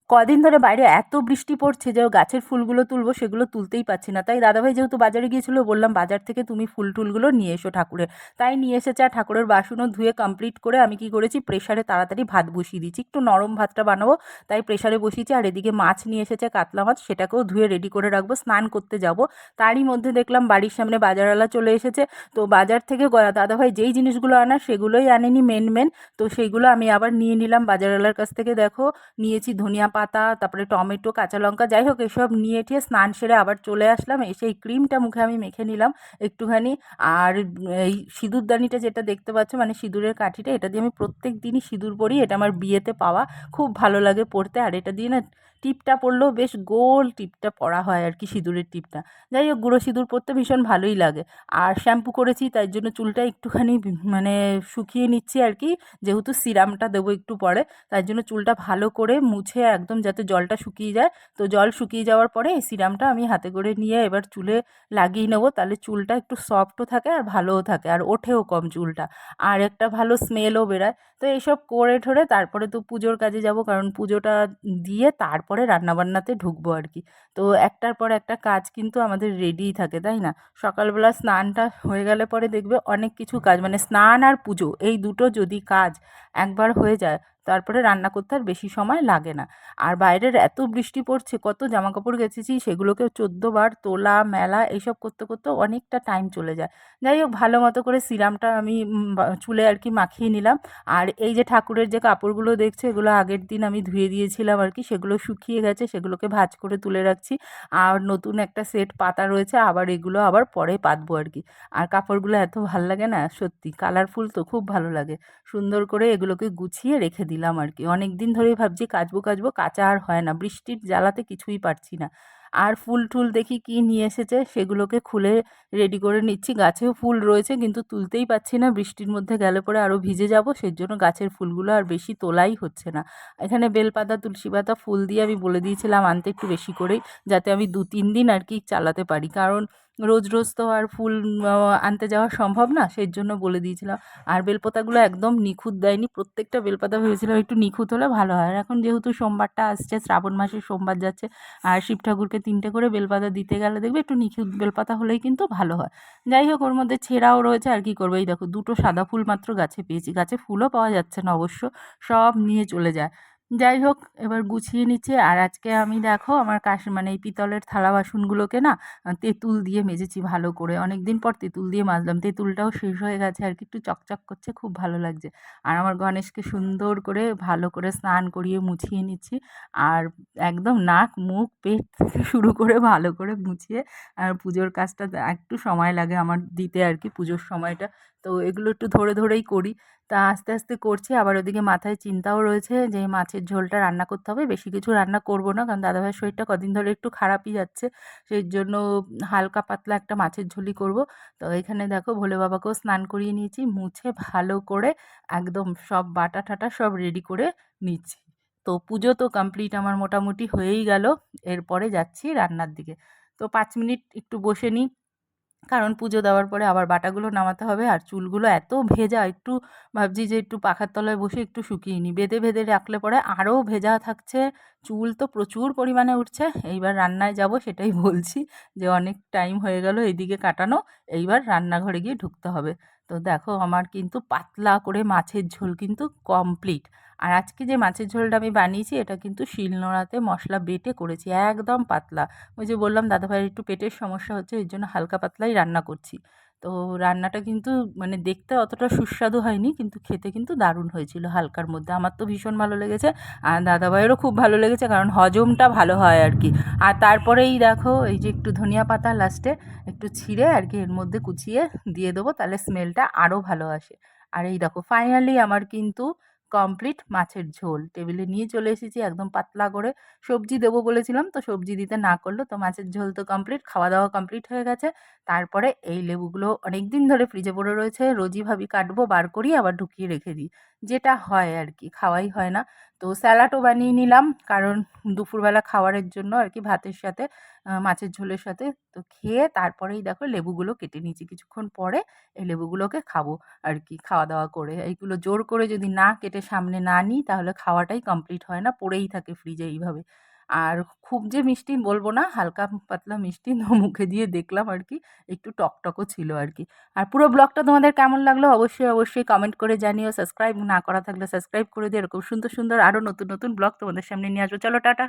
কদিন ধরে বাইরে এত বৃষ্টি পড়ছে যে গাছের ফুলগুলো তুলবো সেগুলো তুলতেই পারছি না। তাই দাদাভাই যেহেতু বাজারে গিয়েছিল বললাম বাজার থেকে তুমি ফুল টুলগুলো নিয়ে এসো ঠাকুরের। তাই নিয়ে এসেছে আর ঠাকুরের বাসনও ধুয়ে কমপ্লিট করে আমি কি করেছি প্রেশারে তাড়াতাড়ি ভাত বসিয়ে দিচ্ছি। একটু নরম ভাতটা বানাবো তাই প্রেশারে বসিয়েছি। আর এদিকে মাছ নিয়ে এসেছে কাতলা মাছ, সেটাকেও ধুয়ে রেডি করে রাখবো, স্নান করতে যাব। তারই মধ্যে দেখলাম বাড়ির সামনে বাজারওয়ালা চলে এসেছে। তো বাজার থেকে দাদাভাই যেই জিনিসগুলো আনার সেগুলোই আনেনি মেন। তো সেইগুলো আমি আবার নিয়ে নিলাম বাজারওয়ালার কাছ থেকে। দেখো নিয়েছি ধনিয়া পাতা, তারপরে টমেটো, কাঁচা লঙ্কা, যাই হোক এসব নিয়ে টিয়ে স্নান সেরে আবার চলে আসলাম। এসে এই ক্রিমটা মুখে আমি মেখে নিলাম একটুখানি। আর এই সিঁদুরদানিটা যেটা দেখতে পাচ্ছ মানে সিঁদুরের কাঠিটা, এটা দিয়ে আমি প্রত্যেক দিনই সিঁদুর পরি। এটা আমার বিয়েতে পাওয়া, খুব ভালো লাগে পরতে। আর এটা দিয়ে না টিপটা পরলেও বেশ গোল টিপটা পরা হয় আর কি, সিঁদুরের টিপটা। যাই হোক গুঁড়ো সিঁদুর পরতে ভীষণ ভালোই লাগে। আর শ্যাম্পু করেছি তাই জন্য চুলটা একটুখানি মানে শুকিয়ে নিচ্ছি আর কি, যেহেতু সিরামটা দেবো একটু পরে। তার জন্য চুলটা ভালো করে মুছে একদম যাতে জলটা শুকিয়ে যায়। তো জল শুকিয়ে যাওয়ার পরে এই সিরামটা আমি হাতে করে নিয়ে এবার চুলে লাগিয়ে নেবো, তাহলে চুলটা একটু সফটও থাকে আর ভালোও থাকে আর ওঠেও কম চুলটা, আর একটা ভালো স্মেলও বেরায়। তো এইসব করে ঠোরে তারপরে তো পুজোর কাজে যাব, কারণ পুজোটা দিয়ে তারপরে রান্নাবান্নাতে ঢুকবো আর কি। তো একটার পর একটা কাজ কিন্তু আমাদের রেডিই থাকে, তাই না? সকালবেলা স্নানটা হয়ে গেলে পরে দেখবে অনেক কিছু কাজ, মানে স্নান আর পুজো এই দুটো যদি কাজ একবার হয়ে যায় তারপরে রান্না করতে আর বেশি সময় লাগে না। আর বাইরের এত বৃষ্টি পড়ছে, কত জামাকাপড় কেচেছি সেগুলোকে 14 বার তোলা মেলা এইসব করতে করতে অনেকটা টাইম চলে যায়। যাই হোক ভালো মতো করে সিরামটা আমি চুলে আর কি মাখিয়ে নিলাম। আর এই যে ঠাকুরের যে কাপড়গুলো দেখছো এগুলো আগের দিন আমি ধুয়ে দিয়েছিলাম আর কি, সেগুলো শুকিয়ে গেছে, সেগুলোকে ভাঁজ করে তুলে রাখছি। আর নতুন একটা সেট পাতা রয়েছে, আবার এগুলো আবার পরে পাতবো আর কি। আর কাপড়গুলো এত ভাল লাগে না সত্যি, কালারফুল তো খুব ভালো লাগে। সুন্দর করে এগুলোকে গুছিয়ে রেখে দিলাম আর কি। অনেক দিন ধরেই ভাবছি কাচবো কাচবো, কাচা আর হয় না, বৃষ্টির জ্বালাতে কিছুই পারছি না। আর ফুল টুল দেখি কি নিয়ে এসেছে সেগুলোকে খুলে রেডি করে নিচ্ছি। গাছেও ফুল রয়েছে কিন্তু তুলতেই পারছি না, বৃষ্টির মধ্যে গেলে পরে আরও ভিজে যাব, সেই জন্য গাছের ফুলগুলো আর বেশি তোলাই হচ্ছে না। এখানে বেলপাতা তুলসী পাতা ফুল দিয়ে আমি বলে দিয়েছিলাম আনতে একটু বেশি করেই, যাতে আমি 2-3 দিন আর কি চালাতে পারি, কারণ রোজ রোজ তো আর ফুল আনতে যাওয়া সম্ভব না, সেই জন্য বলে দিয়েছিলাম। আর বেলপাতাগুলো একদম নিখুঁত দেয়নি, প্রত্যেকটা বেলপাতা ভেবেছিলাম একটু নিখুঁত হলে ভালো হয়। আর এখন যেহেতু সোমবারটা আসছে, শ্রাবণ মাসের সোমবার যাচ্ছে, আর শিব ঠাকুরকে 3টে করে বেলপাতা দিতে গেলে দেখবে একটু নিখুঁত বেলপাতা হলেই কিন্তু ভালো হয়। যাই হোক ওর মধ্যে ছেঁড়াও রয়েছে, আর কি করবো, এই দেখো 2টো সাদা ফুল মাত্র গাছে পেয়েছি, গাছে ফুলও পাওয়া যাচ্ছে না অবশ্য, সব নিয়ে চলে যায়। যাই হোক এবার গুছিয়ে নিচ্ছে। আর আজকে আমি দেখো আমার মানে এই পিতলের থালা বাসনগুলোকে না তেঁতুল দিয়ে মেজেছি ভালো করে, অনেক দিন পর তেঁতুল দিয়ে মাজলাম, তেঁতুলটাও শেষ হয়ে গেছে আর কি, একটু চকচক করছে, খুব ভালো লাগছে। আর আমার গণেশকে সুন্দর করে ভালো করে স্নান করিয়ে মুছিয়ে নিচ্ছি। আর একদম নাক মুখ পেট থেকে শুরু করে ভালো করে মুছিয়ে, আর পুজোর কাজটা একটু সময় লাগে আমার দিতে আর কি, পুজোর সময়টা। তো এগুলো একটু ধরে ধরেই করি। তা আস্তে আস্তে করছি। আবার ওদিকে মাথায় চিন্তাও রয়েছে যে মাছের ঝোলটা রান্না করতে হবে, বেশি কিছু রান্না করব না, কারণ দাদাভাইয়ের শরীরটা কদিন ধরে একটু খারাপই যাচ্ছে, সেই জন্য হালকা পাতলা একটা মাছের ঝোলই করব। তো এখানে দেখো ভোলে বাবাকেও স্নান করিয়ে নিয়েছি, মুছে ভালো করে একদম সব বাটা ঠাটা সব রেডি করে নিচ্ছি। তো পুজো তো কমপ্লিট আমার মোটামুটি হয়েই গেল, এরপরে যাচ্ছি রান্নার দিকে। তো 5 মিনিট একটু বসে নিই, কারণ পুজো দেওয়ার পরে আবার বাটাগুলো নামাতে হবে। আর চুলগুলো এত ভেজা, একটু ভাবছি যে একটু পাখার তলায় বসে একটু শুকিয়ে নিই, বেঁধে বেঁধে রাখলে পরে আরও ভেজা থাকছে, চুল তো প্রচুর পরিমাণে উঠছে। এইবার রান্নায় যাব সেটাই বলছি, যে অনেক টাইম হয়ে গেল এইদিকে কাটানো, এইবার রান্নাঘরে গিয়ে ঢুকতে হবে। তো দেখো আমার কিন্তু পাতলা করে মাছের ঝোল কিন্তু কমপ্লিট। আর আজকে যে মাছের ঝোলটা আমি বানিয়েছি এটা কিন্তু শিলনোড়াতে মশলা বেটে করেছি, একদম পাতলা। ওই যে বললাম দাদাভাইয়ের একটু পেটের সমস্যা হচ্ছে, এর জন্য হালকা পাতলাই রান্না করছি। তো রান্নাটা কিন্তু মানে দেখতে অতটা সুস্বাদু হয়নি, কিন্তু খেতে কিন্তু দারুণ হয়েছিল হালকার মধ্যে, আমার তো ভীষণ ভালো লেগেছে। আর দাদাভাইয়েরও খুব ভালো লেগেছে, কারণ হজমটা ভালো হয় আর কি। আর তারপরেই দেখো এই যে একটু ধনিয়া পাতা লাস্টে একটু ছিঁড়ে আর কি এর মধ্যে কুচিয়ে দিয়ে দেবো, তাহলে স্মেলটা আরও ভালো আসে। আর এই দেখো ফাইনালি আমার কিন্তু কমপ্লিট মাছের ঝোল টেবিলে নিয়ে চলে এসেছি একদম পাতলা করে। সবজি দেবো বলেছিলাম তো সবজি দিতে না করলো, তো মাছের ঝোল তো কমপ্লিট, খাওয়া দাওয়া কমপ্লিট হয়ে গেছে। তারপরে এই লেবুগুলো অনেক দিন ধরে ফ্রিজে পড়ে রয়েছে, রোজই ভাবি কাটবো, বার করি আবার ঢুকিয়ে রেখে দিই, যেটা হয় আর কি, খাওয়াই হয় না। তো স্যালাডও বানিয়ে নিলাম, কারণ দুপুরবেলা খাবারের জন্য আর কি, ভাতের সাথে মাছের ঝোলের সাথে। তো খেয়ে তারপরেই দেখো লেবুগুলো কেটে নিয়েছি, কিছুক্ষণ পরে এই লেবুগুলোকে খাবো আর কি, খাওয়া দাওয়া করে। এইগুলো জোর করে যদি না কেটে সামনে না নিই তাহলে খাওয়াটাই কমপ্লিট হয় না, পড়েই থাকে ফ্রিজে এইভাবে। আর খুব যে মিষ্টি বলবো না, হালকা পাতলা মিষ্টি, তো মুখে দিয়ে দেখলাম আর কি, একটু টকটকও ছিল আর কি। আর পুরো ব্লগটা তোমাদের কেমন লাগলো অবশ্যই অবশ্যই কমেন্ট করে জানিও। সাবস্ক্রাইব না করা থাকলে সাবস্ক্রাইব করে দিও, এরকম সুন্দর সুন্দর আরও নতুন নতুন ব্লগ তোমাদের সামনে নিয়ে আসবো। চলো টাটা।